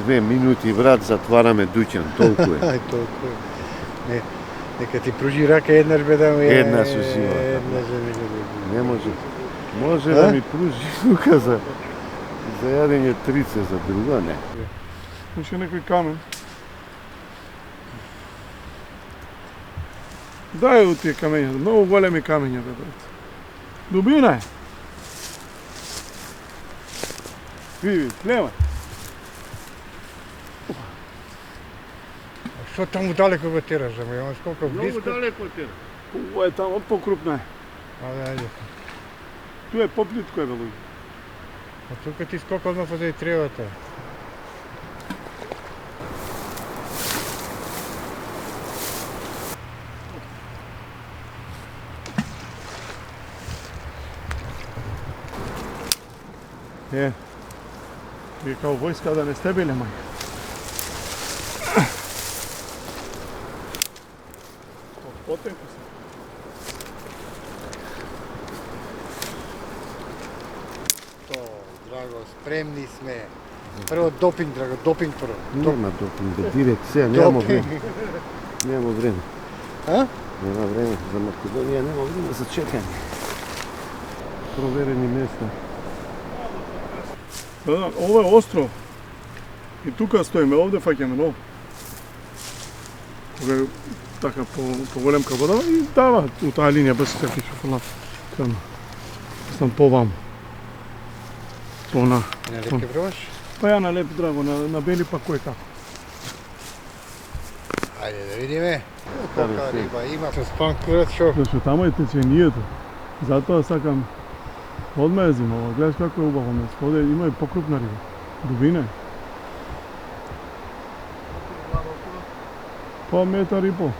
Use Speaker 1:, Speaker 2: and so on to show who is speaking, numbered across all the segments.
Speaker 1: 2 минути, брат, затвараме дуќан, толку е.
Speaker 2: Ај, толку е. Не, нека ти пружи рака еднаш бе да ми
Speaker 1: Еднаш узива.
Speaker 2: Еднаш
Speaker 1: Не може. Може да ми пружи рука за јадење трице, за друго не.
Speaker 3: Уште некој камен. Дај у тие камења, многу големи камења бе, брат. Дубина е. Види, нема.
Speaker 2: Што таму далеко го тераш, ама имаш колку близко?
Speaker 3: Многу далеко тера. Ова е таму покрупна е.
Speaker 2: Ајде.
Speaker 3: Ту е поплитко е, бе, луѓе.
Speaker 2: А тука ти скока одма позади тревата.
Speaker 3: Е. Вие као војска да не сте биле, мај. Потенко се.
Speaker 2: То, драго, спремни сме. Прво допинг, драго, допинг прво.
Speaker 1: Нема допинг, бе, директ сега, нема време. Нема време.
Speaker 2: А?
Speaker 1: Нема време за Македонија, нема време за чекање. Проверени места.
Speaker 3: Да, ова е остров. И тука стоиме, овде фаќаме ново. Кога е така поголемка вода и дава у таа линија без какви шофолат. Крма. Стан поваму. Она.
Speaker 2: Не лепке пробаш?
Speaker 3: Па ја на леп драго, на бели па кој како.
Speaker 2: Ајде да видиме.
Speaker 1: Каде
Speaker 2: Колка
Speaker 1: си?
Speaker 2: риба има со спанкурат шо?
Speaker 3: Зашто тамо е теченијето. Затоа сакам одма ја зима ова. Гледаш како е убаво место. Овде има и покрупна риба. Дубина е. Па метар и пол.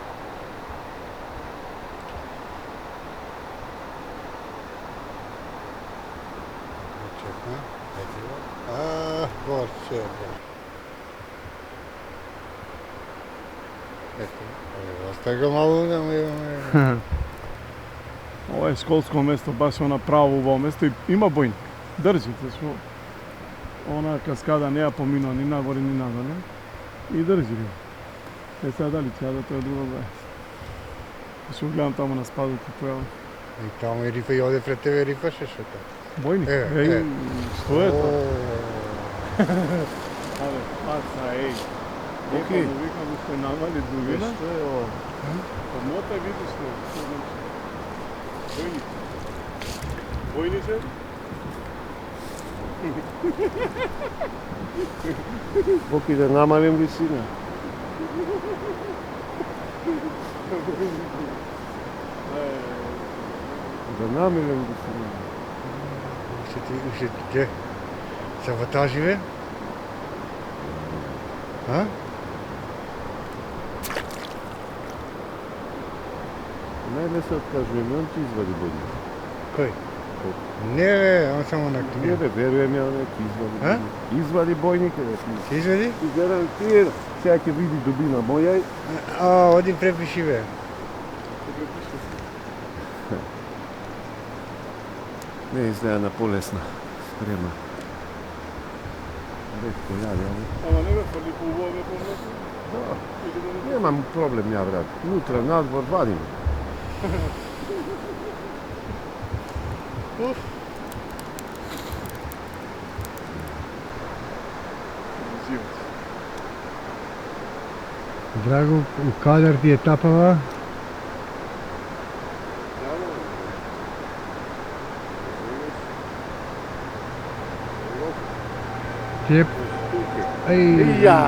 Speaker 2: Чекна. Ајде. Борче. Ето, остави го малу да му имаме.
Speaker 3: Ова е школско место, баш она право убаво место и има бојник. Држи, зашто она каскада не ја поминува ни нагоре ни надоле и држи риба. Е сега дали ќе да тоа е друго бе. Што гледам таму на спадот и појава.
Speaker 2: И таму и рифа и оде пред тебе рифаше шо тоа.
Speaker 3: Бојник?
Speaker 2: Е.
Speaker 3: Што е тоа? Абе, паца, еј.
Speaker 1: Океј.
Speaker 3: Викам уште намали дубина.
Speaker 1: Што е ова?
Speaker 3: Помотај видиш што значи. Бојник. Бојнице?
Speaker 1: Боки да намалим висина. Да намалим висина.
Speaker 2: Уште ти, саботажи бе? А?
Speaker 1: Најле се откажуваме, он ти извади бојник.
Speaker 2: Кој? Не бе, он само на
Speaker 1: Не
Speaker 2: книга.
Speaker 1: бе, веруjem ја, не ти извади
Speaker 2: А?
Speaker 1: бојник. Извади бојника, да ти.
Speaker 2: Ти изведи?
Speaker 1: Ти гледам тие, сега ќе види дубина моја.
Speaker 2: Оди препиши бе.
Speaker 1: Не изгледа на полесна спрема. Ретко јаде, али.
Speaker 3: Ама не бе, фали по убаво бе помнесу?
Speaker 1: Да. Немам проблем ја, брат. Нутра, надвор, вадим.
Speaker 2: Уф. Драго, у кадар ти е тапава? Теп.
Speaker 1: Ја!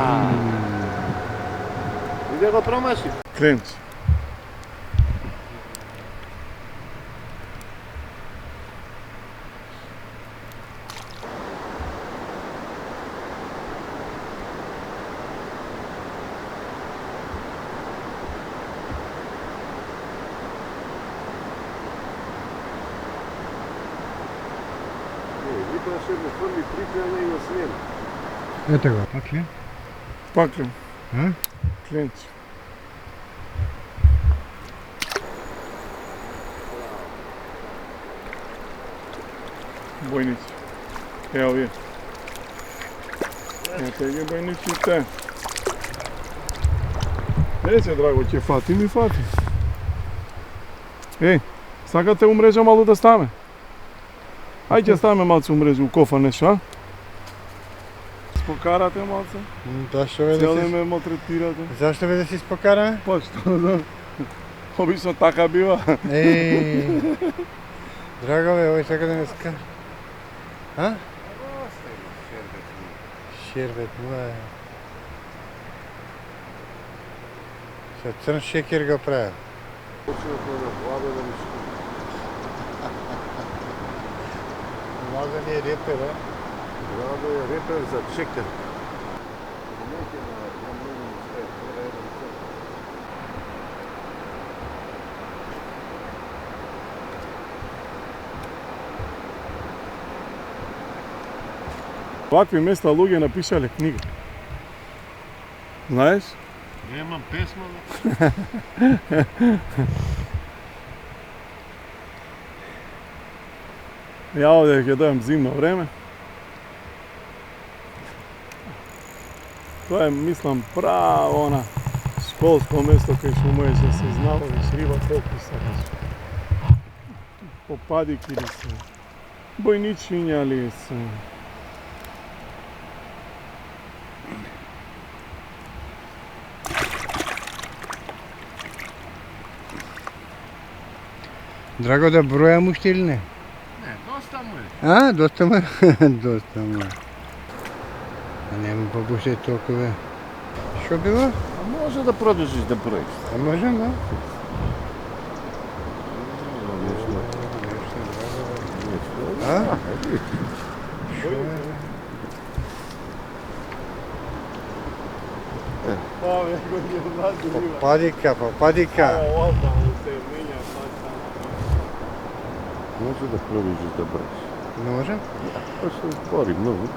Speaker 1: Иде го промаши.
Speaker 3: Кленч.
Speaker 1: Викаше го фрли прикрена и го снема.
Speaker 2: Ето го, пак ли?
Speaker 3: Паклен.
Speaker 2: А?
Speaker 3: Кленч. Бојници. Ево вие. Ете ги бојничите. Рече, драго, ќе фати ми фати. Еј, сакате умрежа малу да ставаме? Ај ќе ставаме малце умрежа у кофа нешто, а? Спокарате малце?
Speaker 2: Зашто бе да
Speaker 3: Цел
Speaker 2: си...
Speaker 3: ме малтретирате?
Speaker 2: Зашто бе да си спокараме?
Speaker 3: Па што да? Обично така бива.
Speaker 2: Драго бе, овој сака да не ска. А? Шербет, муа. Со црн шекер го правил. Мазан е репер, а?
Speaker 1: Владо е репер за чекер.
Speaker 3: Вакви места луѓе напишале книга. Знаеш?
Speaker 1: Немам песма,
Speaker 3: Ја овде ќе дојам зимно време. Тоа е, мислам, право она школско место кај што можеш да се знаваш риба колку сакаш. Попадики ли се? Бојничиња ли се?
Speaker 2: Драго да бројам уште или не?
Speaker 1: Не, доста му е.
Speaker 2: А, доста му е? Доста му е. А нема попуште толкова. Што било?
Speaker 1: А може да продолжиш да броиш.
Speaker 2: А можем, да? А? Попадика, попадика.
Speaker 1: Може да продолжиш да броиш.
Speaker 2: Не можем?
Speaker 1: Па што збори многу.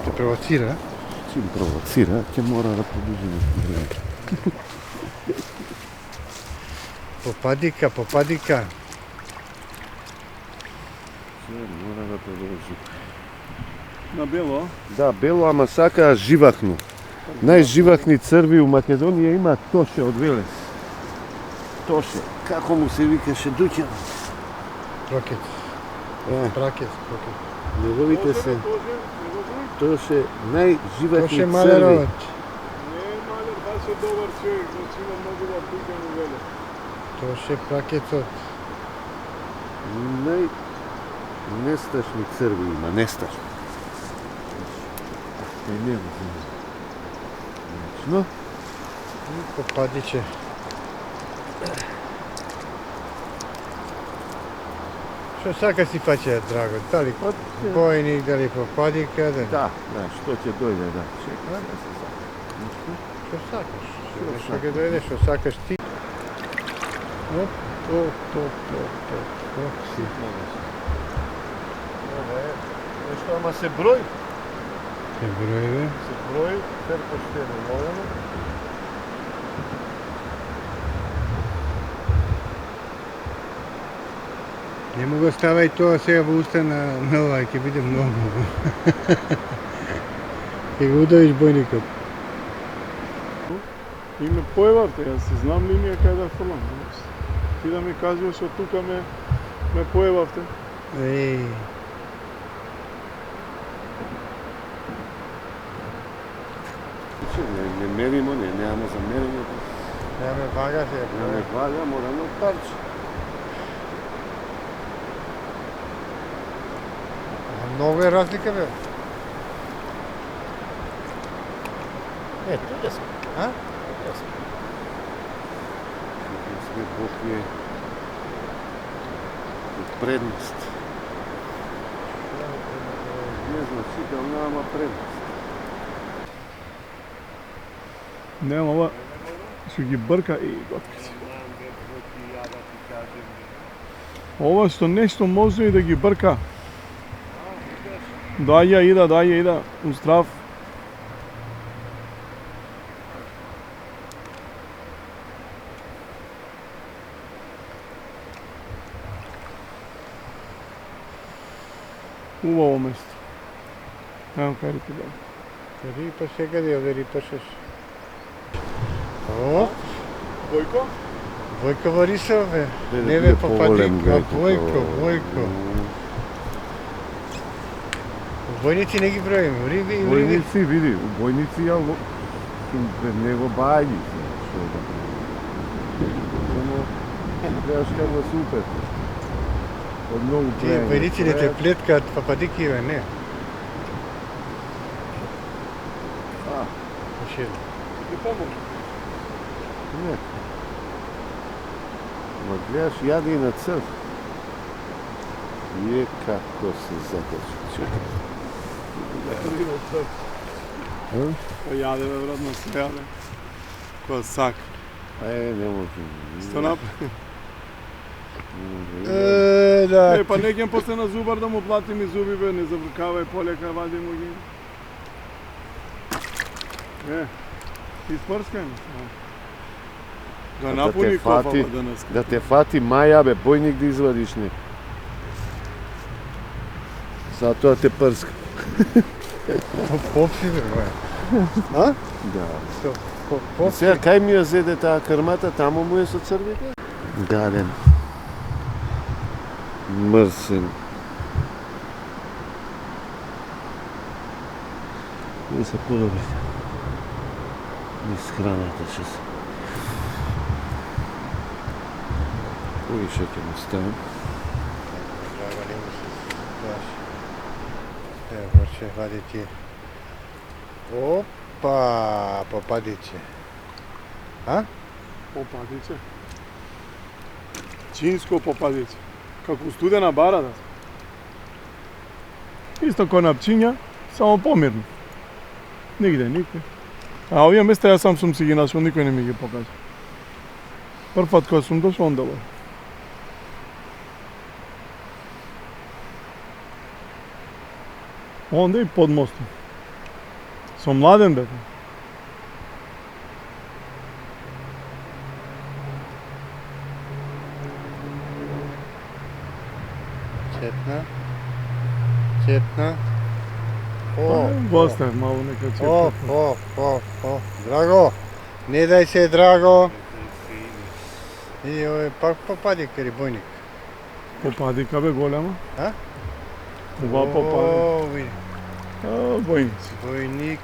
Speaker 2: Те провоцира.
Speaker 1: Чим провоцира, ќе мора да продолжи да броиш.
Speaker 2: Попадика, попадика.
Speaker 1: Мора да продолжи.
Speaker 3: На бело?
Speaker 1: Да, бело, ама сака живахно. Најживахни црви у Македонија има Тоше од Велес. Тоше, како му се викаше Дуќан?
Speaker 2: Прокет. Пракет, прокет.
Speaker 1: Неговите се Тоше најживахни
Speaker 2: Тоше
Speaker 1: црви.
Speaker 2: Малеровот.
Speaker 3: Не, Малер баш е добар човек, значи има многу да Дуќан у Велес.
Speaker 2: Тоше пракетот.
Speaker 1: Несташни црви има, несташни. Не го знам. Но,
Speaker 2: Попадиче. Што сака си фаќа, драго? Дали бојник, дали попадика, дали...
Speaker 1: да, што ќе дојде, да. Чекај, да се сака.
Speaker 2: Што сакаш? Што ќе дојде, што сакаш ти? Оп, оп, оп, оп, оп, оп, си.
Speaker 1: Ова е, нешто ама се број.
Speaker 2: Се броје.
Speaker 1: Се број, фер поштено, лојано.
Speaker 2: Не му го ставај тоа сега во уста на ова, ќе биде многу. Ќе го удавиш бојникот.
Speaker 3: И ме поевавте, јас се знам линија кај да фрлам. Ти да ми кажуваш од тука ме поевавте.
Speaker 2: Еј.
Speaker 1: Не меримо, немаме за мерење.
Speaker 2: Немаме вага се.
Speaker 1: Не вага, мора на парче.
Speaker 2: Многу е разлика, бе.
Speaker 1: Тука сме.
Speaker 2: А?
Speaker 1: Сме Бог е предност. Незначителна, ама предност.
Speaker 3: Не, ова што ги брка и готви си. Ова што нешто може и да ги брка. Даја ида, здрав. Убаво место. Evo kaj riti da.
Speaker 2: Ripaš секаде, овде рипашеш. О,
Speaker 3: Vojko?
Speaker 2: Војко Борисов бе.
Speaker 1: Да
Speaker 2: Не
Speaker 1: биде
Speaker 2: бе попади,
Speaker 1: поволен,
Speaker 2: а
Speaker 1: гледајте,
Speaker 2: Војко. Војници не ги броим, риби.
Speaker 1: Војници, види, у војници ја пред него бајни се. Само, гледаш како супер. Од многу
Speaker 2: Ти војници не те плеткаат пападики, бе, не. Ще.
Speaker 3: Ти помогу.
Speaker 1: Не. Ма гледаш, јаде и на црв. Како се закачи. Чекай.
Speaker 3: Јаде бе, вредно се јаде. Кој сак.
Speaker 1: Не може.
Speaker 3: Што направи?
Speaker 2: Да.
Speaker 3: Па не ќем после на зубар да му платим и зуби бе, не завркавај полека, вади му ги. Ти спрскај ме. Га напуни кофава денес.
Speaker 1: Да те фати маја бе, бојник да извадиш не. Затоа те прска.
Speaker 2: Попси бе, бе. А?
Speaker 1: Да.
Speaker 2: Што?
Speaker 1: И
Speaker 2: Попси.
Speaker 1: сега кај ми ја зеде таа крмата, таму му е со црвите? Гаден. Мрсен. Не се подобри. Низ храната ќе се. Кој ќе ме ставам?
Speaker 2: Драго, не му се даш. Ево, ќе вади ти. Опа, попадиче. А?
Speaker 3: Попадиче. Чинско попадиче. Како студена бара да се. Исто кој на пчиња, само помирно. Нигде, никој. А овие места јас сам сум си ги нашол, никој не ми ги покажа. Прв пат кога сум дошол, онда бе. Онда и под мостом. Со младен бе.
Speaker 2: Четна. Четна. О,
Speaker 3: Го оставив малку нека
Speaker 2: о,
Speaker 3: чека.
Speaker 2: Драго, не дај се, Драго. И овој пак попади кај бојник.
Speaker 3: Попадика бе голема.
Speaker 2: А?
Speaker 3: Ова попади.
Speaker 2: О, види.
Speaker 3: Бојници.
Speaker 2: Бојник.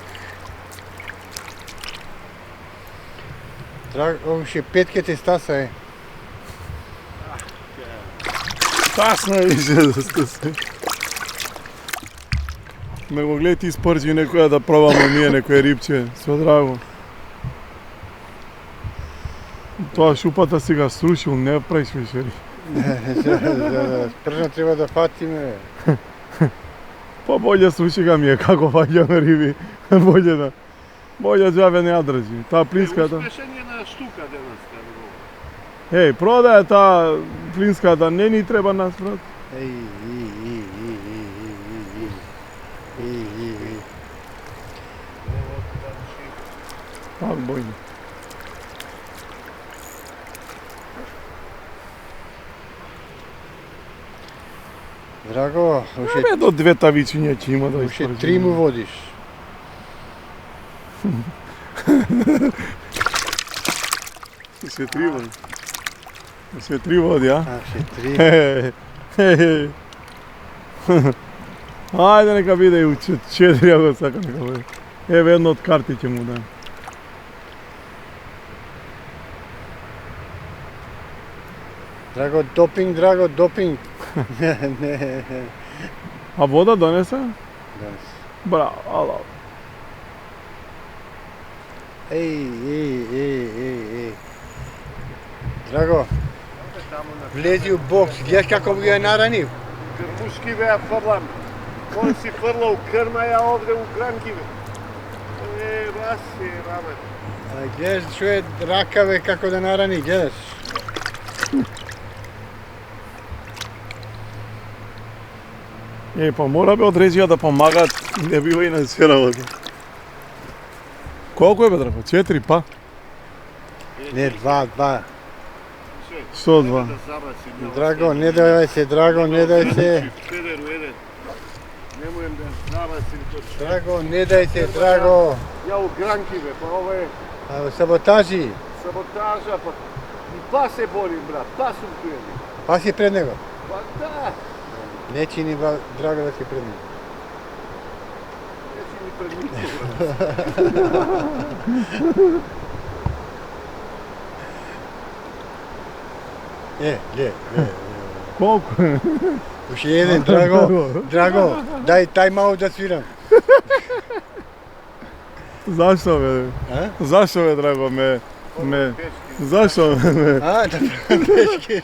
Speaker 2: Драго, уште петке те стаса е.
Speaker 3: Тасно е више да сте се. Ме го гледа ти спрџи некоја да пробаме ние некој рибче со Драго. Тоа шупата сега срушил, не правиш више риби.
Speaker 2: Пржно треба да фатиме.
Speaker 3: Па болje срушига ми е како ваѓаме риби. Болje да. Болje џабе не ја држи. Таа плинската.
Speaker 1: Успешен е на штука денес.
Speaker 3: Еј, продаја таа плинската, не ни треба нас, брат. Пак бојни.
Speaker 2: Драго,
Speaker 3: Бе, до две тавичиња ќе има да
Speaker 2: уште
Speaker 3: испржи.
Speaker 2: 3 му водиш.
Speaker 3: Се три води. Се три води, а?
Speaker 2: А, уште 3.
Speaker 3: Ајде нека биде и 4, ако сака нека биде. Еве едно од карти ќе му дај.
Speaker 2: Драго, допинг, Драго, допинг. Не.
Speaker 3: А вода донесе?
Speaker 2: Донес.
Speaker 3: Браво, ала.
Speaker 2: Еј. Драго, влези у бокс, гледаш како ги ја наранив?
Speaker 1: Крмушки бе ја фрлам. Он си фрлал крма ја овде у кранки бе. Баси, рабе.
Speaker 2: Гледаш што е рака бе, како да нарани, гледаш?
Speaker 3: Па мора бе одреđија да помагаат, не бива и на се работа. Колку е бе, Драго? 4 па?
Speaker 2: Не, 2.
Speaker 3: Што 2?
Speaker 2: Драго, не дај се, Драго, не дај се.
Speaker 1: Педеру еден. Немојам да забацим тоа.
Speaker 2: Драго, не дај се, Драго.
Speaker 1: Ја у гранки бе, па ова е
Speaker 2: А, саботажи.
Speaker 1: саботажа, па и па се борим брат, па сум туели.
Speaker 2: Па си пред него.
Speaker 1: Па да,
Speaker 2: Не чини Драго да си пред него.
Speaker 1: не си ми пред никого брат.
Speaker 2: Гле.
Speaker 3: Колку е?
Speaker 2: Уште еден, Драго, дај тајм-аут да свирам.
Speaker 3: Зашто бе?
Speaker 2: А?
Speaker 3: Зашто бе, драго, зашто ме?
Speaker 2: А, да пешки.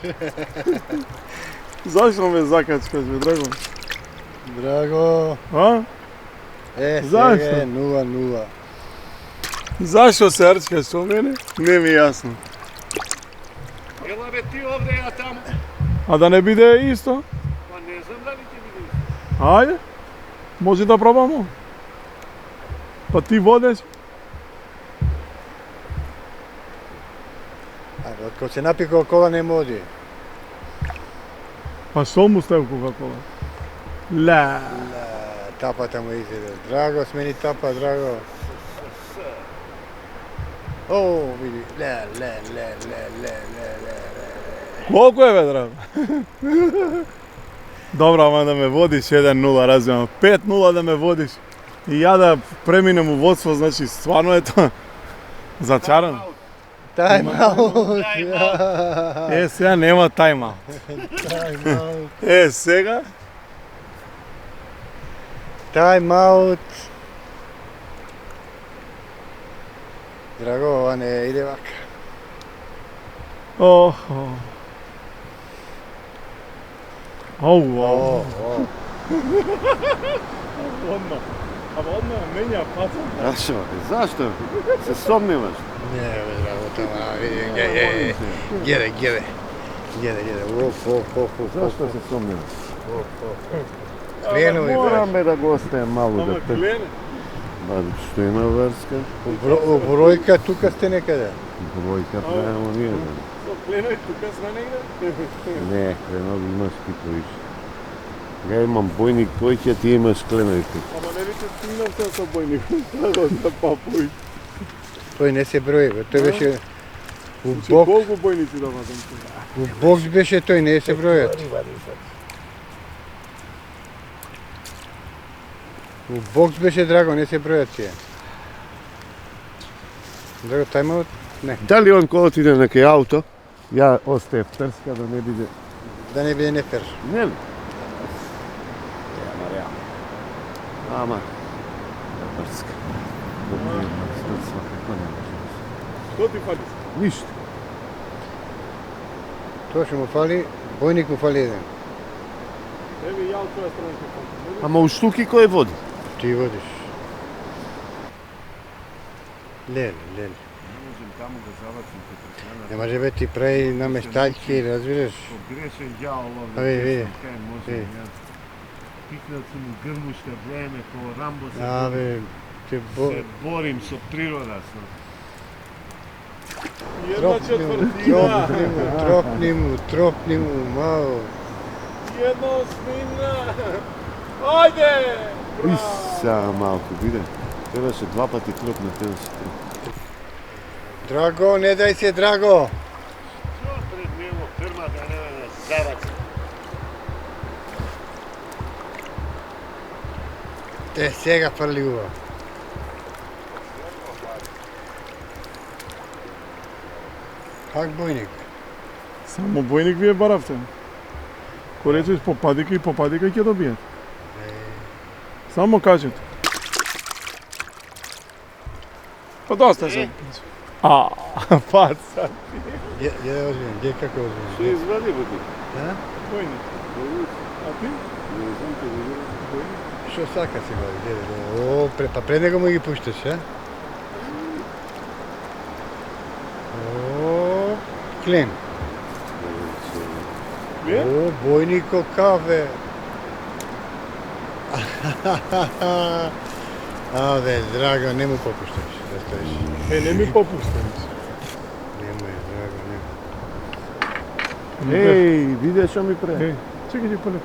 Speaker 3: Зашто ме закачкаш бе, драго?
Speaker 2: Драго.
Speaker 3: А? Зашто?
Speaker 2: Сега е 0-0.
Speaker 3: Зашто се арчкаш со мене? Не ми е јасно.
Speaker 1: Ела бе ти овде, ја таму.
Speaker 3: А да не биде исто?
Speaker 1: Па не знам дали ќе биде исто.
Speaker 3: Ајде. Може да пробамо. Па ти водеш?
Speaker 2: Откако се напи Кока-кола не моди.
Speaker 3: Па што му стев Кока-кола? Ла.
Speaker 2: Тапата му изеде. Драго, смени тапа, Драго. О, види. Ле.
Speaker 3: Колку е бе, драго? Добро, ама да ме водиш 1-0, разбирам. 5-0 да ме водиш. И ја да преминем у водство, значи стварно е тоа зачаран.
Speaker 2: Тајм-аут.
Speaker 3: Е, сега нема тајма.
Speaker 2: Тајм-аут.
Speaker 3: Е, сега?
Speaker 2: Тајм-аут. Драго, ова не иде вака.
Speaker 3: Охо. Ау. Одма менја паца.
Speaker 1: Зашто? Се сомневаш?
Speaker 2: Не, бе, Драго, тама, види, гледа.
Speaker 1: Зашто се сомневаш?
Speaker 2: Кленови, брат.
Speaker 1: Мораме да го оставим малку
Speaker 3: Ама
Speaker 1: да те.
Speaker 3: клене.
Speaker 1: Ба, што има врска?
Speaker 2: У бројка тука сте некаде.
Speaker 1: Бројка правилно ние.
Speaker 3: Со кленови тука сме негде?
Speaker 1: Не, кленови имаш ти поише. Ја имам бојник поиќе, ти имаш кленови поиќе.
Speaker 3: Ама не више стигнав се со бојник. Драго, да папуј.
Speaker 2: Тој не се брои, бе. Тој беше у
Speaker 3: Че
Speaker 2: бокс,
Speaker 3: колку бојници да вадам?
Speaker 2: у бокс беше тој, не се бројат. У бокс беше, Драго, не се бројат тие. Драго, тајм-аут? Не.
Speaker 1: Дали он кога отиде на кај ауто, ја остаев трска да не биде...
Speaker 2: Да не биде нефер.
Speaker 1: Не ли? Ама, трска.
Speaker 3: Што ти фали?
Speaker 1: Ништо.
Speaker 2: Тоа што му фали, бојник му фали еден.
Speaker 3: Еви, ја од твоја страна ќе фали.
Speaker 1: Ама у штуки кој води?
Speaker 2: Ти водиш. Леле.
Speaker 1: Не можем таму да забацим
Speaker 2: Не може бе ти прави намештајки, разбираш?
Speaker 1: Грешен ѓавол овде.
Speaker 2: Ави, види.
Speaker 1: Кај може,
Speaker 2: Види.
Speaker 1: ја. Пикнат сум у грмуште време, ко Рамбо се
Speaker 2: Абе, ти
Speaker 1: се борим со природа.
Speaker 3: Една четвртина.
Speaker 2: Тропни му, мало.
Speaker 3: Една осмина. Ајде!
Speaker 1: Иса малку, биде. Требаше два пати троп на тебе се троп.
Speaker 2: Драго, не дај се, Драго!
Speaker 1: Што пред него фирма да не да забаци?
Speaker 2: Те сега фрлива. Как бојник?
Speaker 3: Само бојник вие баравте. Ко речеш попадика и ќе добиете. Само кажете. Па доста се. А, паца.
Speaker 2: Ја озбим, где како
Speaker 1: Што
Speaker 2: озбим?
Speaker 1: извади бе ти?
Speaker 2: А?
Speaker 3: Бојник. А ти?
Speaker 1: Не знам те види.
Speaker 2: Што сака си го, где? О, па пред него му ги пушташ, а? О, клен.
Speaker 3: Вие?
Speaker 2: О, бојнико кафе. Абе, Драго, не му попушташ да стоиш.
Speaker 3: Не ми попушташ.
Speaker 2: Немој, Драго, немој.
Speaker 1: Еј, виде што ми пре.
Speaker 3: Еј, чекај ти поле.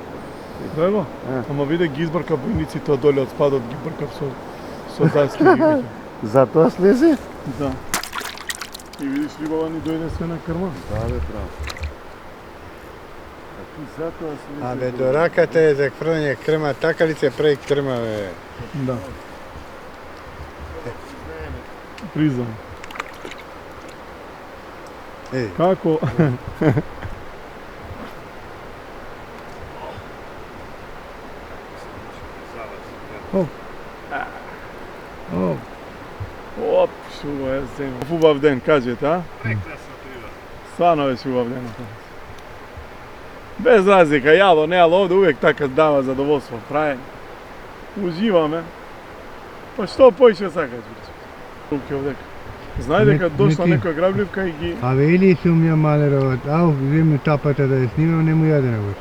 Speaker 3: Драго? Ама виде ги избрка бојниците од доле од спадот, ги бркав со даски ги вика.
Speaker 1: Затоа слезе?
Speaker 3: Да. И видиш рибава ни дојде све на крма.
Speaker 1: Да, бе, право. Затоа слезе.
Speaker 2: Абе, до раката е за хврдање крма, така ли се прави крма, бе?
Speaker 3: Да. Признам.
Speaker 2: Еј,
Speaker 3: Како? Оп, шуба е земја. Убав ден, кажете, а?
Speaker 4: Прекрасно трива.
Speaker 3: Стварно беше убав ден. Без разлика, јадо, не, али овде увек така дава задоволство, прајање. Уживаме. Па што поише сакаш, бич? Руки овдека. Знај дека дошла
Speaker 2: Ники.
Speaker 3: некоја грабливка и ги...
Speaker 2: абе, или сум ја малерovat, ау, вземи тапата да ја снимам, не му јаде на вош.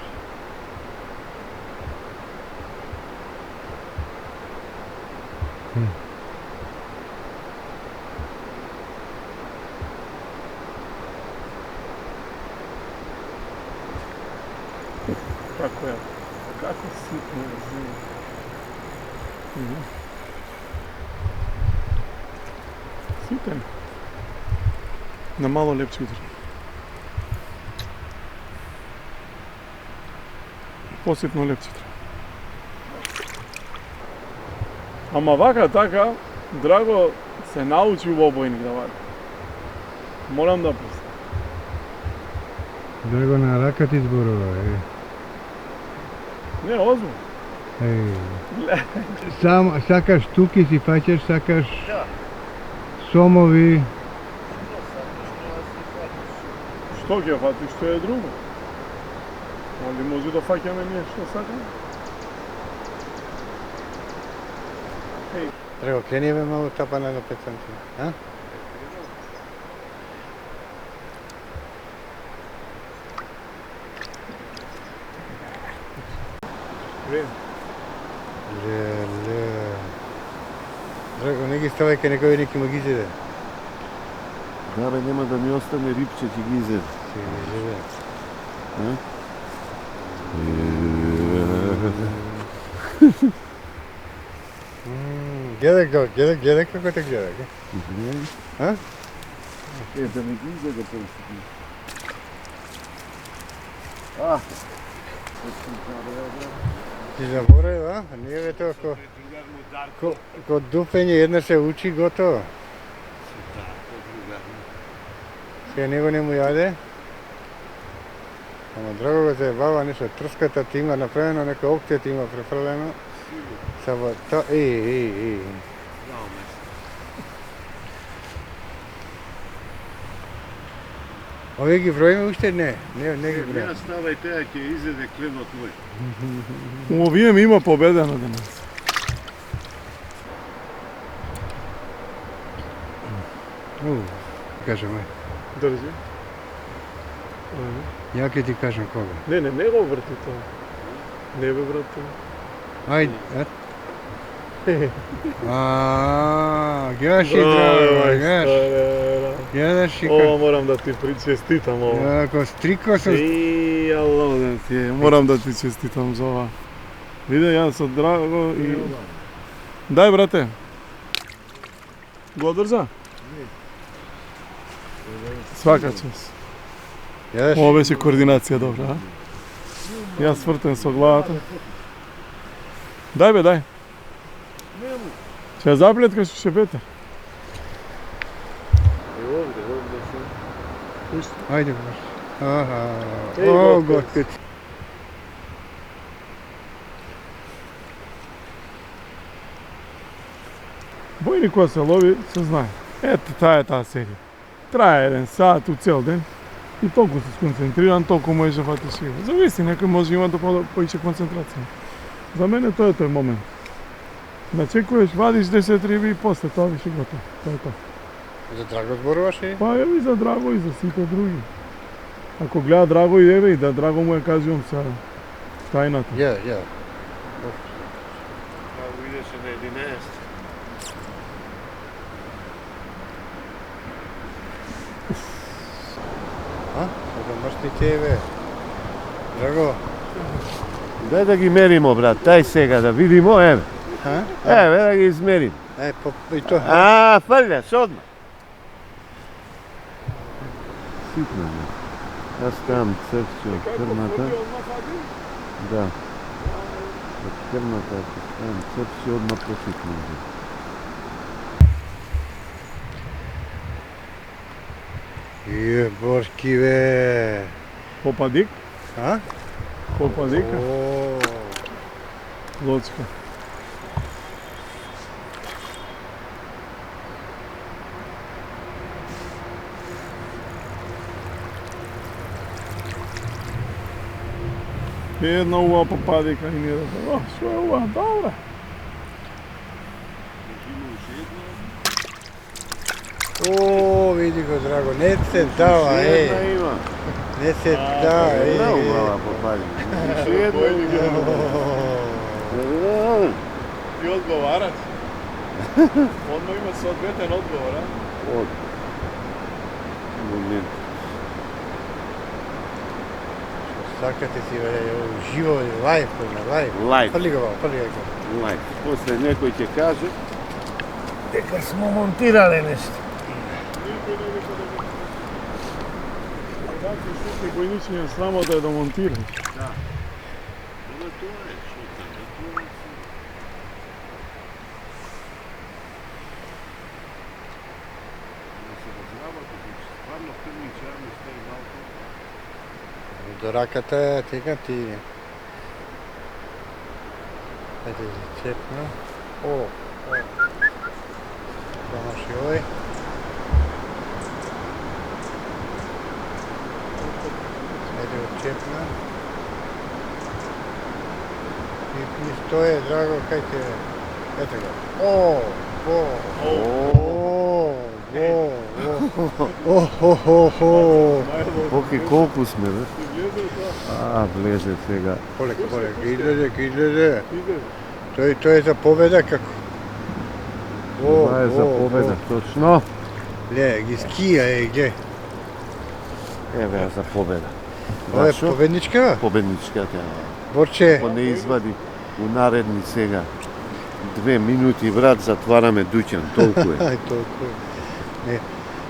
Speaker 3: Како е? Како ситно е земја. Ситен. На мало лепче удар. Поситно лепче треба. Ама вака така, Драго се научи во бојник да вади. Морам да признам.
Speaker 2: Драго на рака ти зборува, е.
Speaker 3: Не, озбилно.
Speaker 2: Сам, сакаш туки си фаќаш, сакаш
Speaker 1: Да.
Speaker 2: сомови,
Speaker 3: Што ќе фати, што е друго? Али може да фаќаме ние што сакаме?
Speaker 2: Драго, крени бе малку тапана на 5 сантима, а? Ле. Драго, не ги ставај кај некој неки му ги зеде.
Speaker 1: Да, бе, нема да ми остане рипче, ќе ги изеде.
Speaker 2: Си ги зеде. Гледај како те гледа. А?
Speaker 1: Е, да ми ги изеде просто.
Speaker 2: Ти заборав, а? Ние бе тоа ко дупење еднаш се учи готово. Сега него не му јаде. Ама драго го заебава нешто, трската ти има направено, нека опција ти има префрлено. Само тоа, Овие ги броиме уште? Не ги броиме.
Speaker 1: Не ставај теа, ќе изеде клевот мој.
Speaker 3: Овие ми има победено денес.
Speaker 2: Кажем,
Speaker 3: Држи.
Speaker 2: ја ќе ти кажам кога.
Speaker 3: Не го врти тоа. Не бе, брате.
Speaker 2: Ајде, гледаш и драго, гледаш. Гледаш и
Speaker 3: Ова морам да ти причеститам ова.
Speaker 2: како стрико со...
Speaker 3: И алло да ти е, морам да ти честитам за ова. Виде, јас со Драго и... Дај, брате. Го држа? Свака чест.
Speaker 2: Гледаш?
Speaker 3: Ова беше координација добра, а? Јас свртен со главата. Дај бе, дај. Ќе ја заплеткаш уште бете.
Speaker 2: Ајде, браш. Аха.
Speaker 3: Еј,
Speaker 2: О,
Speaker 3: готов.
Speaker 2: готов.
Speaker 3: Бојник кога се лови, се знае. Ето, таа е таа серија. Трае 1 сат у цел ден и толку се сконцентриран, толку можеш да фатиш риба. Зависи, некој може има да поише концентрација. За мене тоа е тој момент. Да чекуваш, вадиш 10 риби и после тоа више готово. Тоа е тоа.
Speaker 2: За Драго зборуваш и?
Speaker 3: Па и за Драго и за сите други. Ако гледа Драго и еве и да Драго му ја кажувам сега тајната.
Speaker 2: Ја.
Speaker 1: Драго идеше на 11.
Speaker 2: А? Да мршти тебе. Драго,
Speaker 1: Дај да ги меримо, брат, тај сега да видимо, еве.
Speaker 2: А?
Speaker 1: Еве, да ги измерим.
Speaker 2: И то.
Speaker 1: Фрљаш одмah. Ситно е. Јас ставам црвче од крмата. Да. Од крмата ставам црвче одмah поситно.
Speaker 2: Борки бе.
Speaker 3: Попадик,
Speaker 2: А?
Speaker 3: попадика,
Speaker 2: О.
Speaker 3: лочка. Една ова попадика и ние да... Што е ова? Добре.
Speaker 2: О, види го, драго, не се дава,
Speaker 1: Една има.
Speaker 2: не се дава,
Speaker 1: Една убава попади. Една има.
Speaker 3: Ти одговараш? Одма има соодветен одговор, а?
Speaker 1: Од. Момент.
Speaker 2: Сакате си, живо, лайф, лайф.
Speaker 1: Лайф.
Speaker 2: Фрли го, фрли го.
Speaker 1: Лайф. После некој ќе каже дека смо монтирале нешто.
Speaker 3: Никој не вика да го... Такви ситни бојнични е само да ја домонтираш.
Speaker 1: Да. Ова тоа е шута, тоа е. Да се разработи, стварно фирмичарни стаи малку.
Speaker 2: До раката, тега ти. Ајде, цепна. О. Промаши овој. Ајде, отчепна. И стоje, драго, кај те е? Ете го. О.
Speaker 1: Оки колку сме, бе? Влезе сега.
Speaker 2: Полека, излезе. Тој е за победа како?
Speaker 1: Това е за победа, точно.
Speaker 2: Ле, ги скија, ге.
Speaker 1: Еве за победа.
Speaker 2: Ова е
Speaker 1: Зашо?
Speaker 2: победничка?
Speaker 1: Победничката.
Speaker 2: Борче.
Speaker 1: Ако не извади у наредни сега 2 минути, брат, затвараме дуќан, толку е.
Speaker 2: Ај, толку. Не,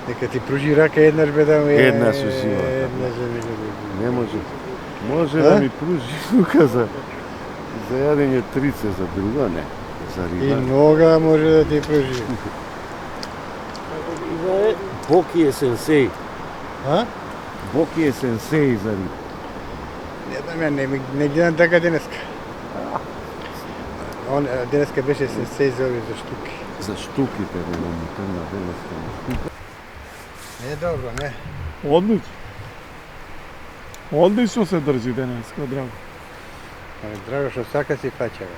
Speaker 2: нека ти пружи рака еднаш бе да ми
Speaker 1: Еднаш ужива.
Speaker 2: Еднаш да ми
Speaker 1: Не може. Може да ми пружи рука за јадење трице, за друго не. За
Speaker 2: И
Speaker 1: риба.
Speaker 2: нога може да ти пружи.
Speaker 1: Боки е сенсеј.
Speaker 2: А?
Speaker 1: Боки е сенсеј за риба.
Speaker 2: Не знам, не гледам така денеска. Он денеска беше сенсеј за овие за штуки.
Speaker 1: За штуките, не на денеска.
Speaker 2: Не е добро, не.
Speaker 3: Одлично. Одлично се држи денеска, драго.
Speaker 2: Али драго што сака си фаќа, бе.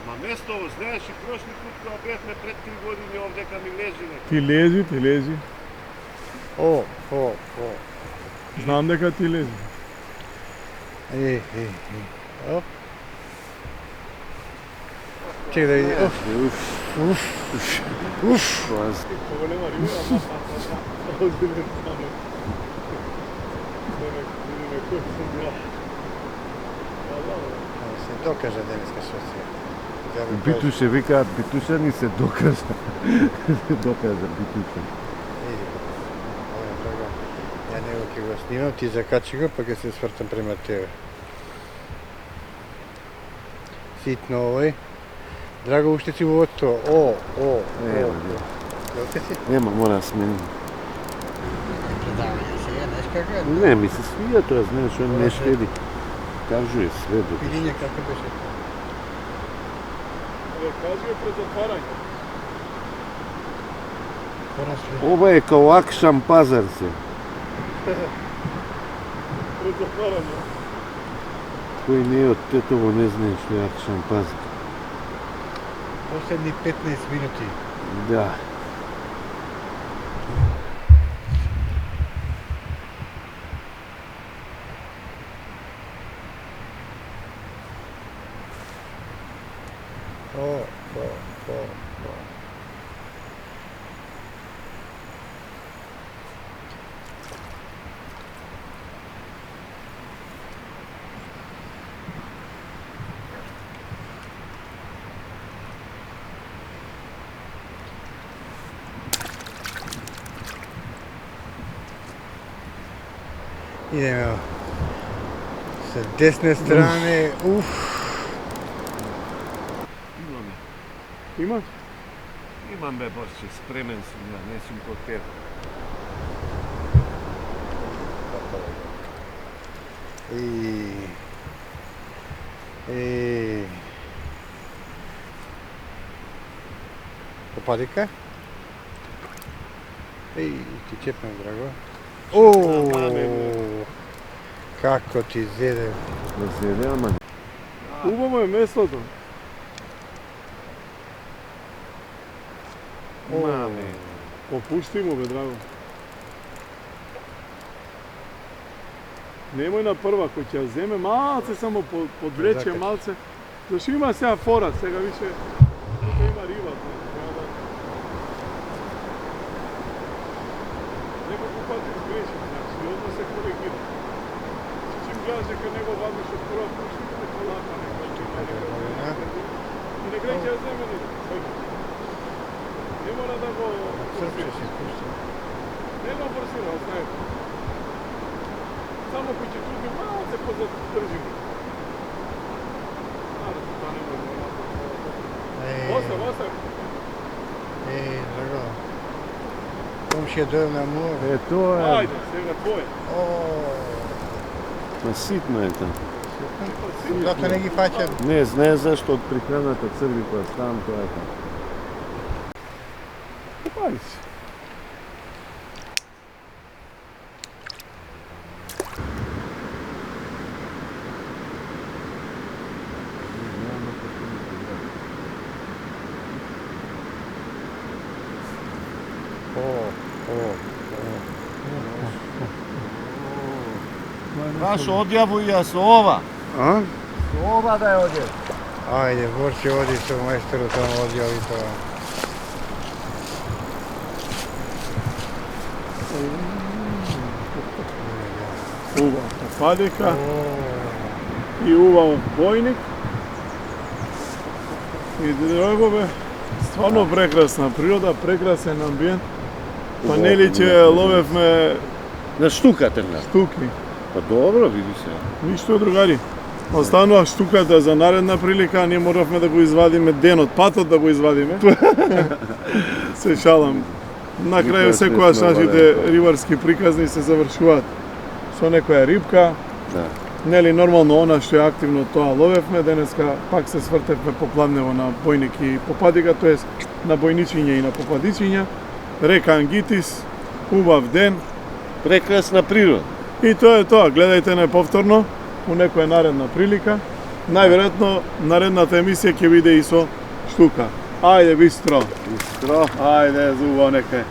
Speaker 1: Ма Нестово, знаеш и прошли пут кога бевме пред 3 години овдека ми лежи
Speaker 3: Ти лежи.
Speaker 2: О.
Speaker 3: Знам дека ти лежи.
Speaker 2: Оп. Чекай да види. Уф.
Speaker 3: Кога нема риба, озбилен стане. Видиме кој сум ја.
Speaker 2: Се докажа денеска што си.
Speaker 1: Битуше, викаат Битуша ни се докажа. Се докажа Битуша.
Speaker 2: Ја него ќе го снимам, ти закачи го, па ќе се свртам према тебе. Ситно овој. Драго, уште си во водство.
Speaker 1: Ево,
Speaker 2: Јоте си?
Speaker 1: нема, мора да сменим.
Speaker 2: Предавање сега, знаеш како е?
Speaker 1: Не, ми се свија тоа, знаеш, он не штеди. Кажу е све до.
Speaker 2: Пилиње како беше?
Speaker 3: Кажи е пред затварање.
Speaker 2: Порасли.
Speaker 1: Ова е као Акшам пазар се.
Speaker 3: Пред затварање.
Speaker 1: Кој не е од Тетово не знае што е Акшам пазар.
Speaker 2: Последни 15 минути.
Speaker 1: Да.
Speaker 2: Идеме sa desne strane,
Speaker 3: Има?
Speaker 1: Имам бе, Борче, спремен сум, ја, не сум кod тебе.
Speaker 2: Попадика? Ти чепнам, драго. Како ти зеде.
Speaker 1: Да се ама
Speaker 3: Убаво е местото.
Speaker 1: маме.
Speaker 3: Попушти му, бе, драго. Немој на прва, кој ќе ја земе малце, само подвлече
Speaker 2: Закачи.
Speaker 3: малце. Зашто има сега фора, сега више тука има риба. Неколку пати сгреши, значи, и одма се коригира. Чим гледаш дека него вадиш од прва пушти, дека лака и не греќе ја земе ни. Не мора да го
Speaker 2: Српче си спушти.
Speaker 3: Не го форсира, остави. Само кој ќе туди малце позад држи го. Аре, тоа не може. Остав.
Speaker 2: Драго. Комшија дојде на мур.
Speaker 1: Е, тоа е.
Speaker 3: Ајде, сега твоје.
Speaker 1: Ма ситно е тоа.
Speaker 2: Зато не ги фаќа.
Speaker 1: Не знае зашто од прихраната црви која ставам тоа е тоа.
Speaker 3: Пали си.
Speaker 1: Баш одјаву ја со ова.
Speaker 2: А?
Speaker 1: Со ова да ја одјаву.
Speaker 2: Ајде, Борче, оди со мајсторот, само одјави тоа.
Speaker 3: Убав попадика и убав бојник. И драго бе, стварно прекрасна природа, прекрасен амбиент. Панелиќе ловевме
Speaker 1: На штуката на.
Speaker 3: штуки.
Speaker 1: Па добро, види се.
Speaker 3: Ништо другари. Останува штуката за наредна прилика, а ние моравме да го извадиме денот, патот да го извадиме. Се шалам. На крај
Speaker 1: Никогаш не
Speaker 3: секогаш
Speaker 1: сме
Speaker 3: нашите
Speaker 1: обалени.
Speaker 3: рибарски приказни се завршуваат со некоја рибка.
Speaker 1: Да.
Speaker 3: Нели нормално она што е активно тоа ловевме, денеска пак се свртевме попладнево на бојник и попадика, тоест на бојничиња и на попадичиња. Река Ангитис, убав ден.
Speaker 1: Прекрасна природа.
Speaker 3: И тоа е тоа, гледајте не повторно у некоја наредна прилика. Најверојатно наредната емисија ќе биде и со штука. Ајде бистро.
Speaker 1: Бистро.
Speaker 3: Ајде, зубаво нека е.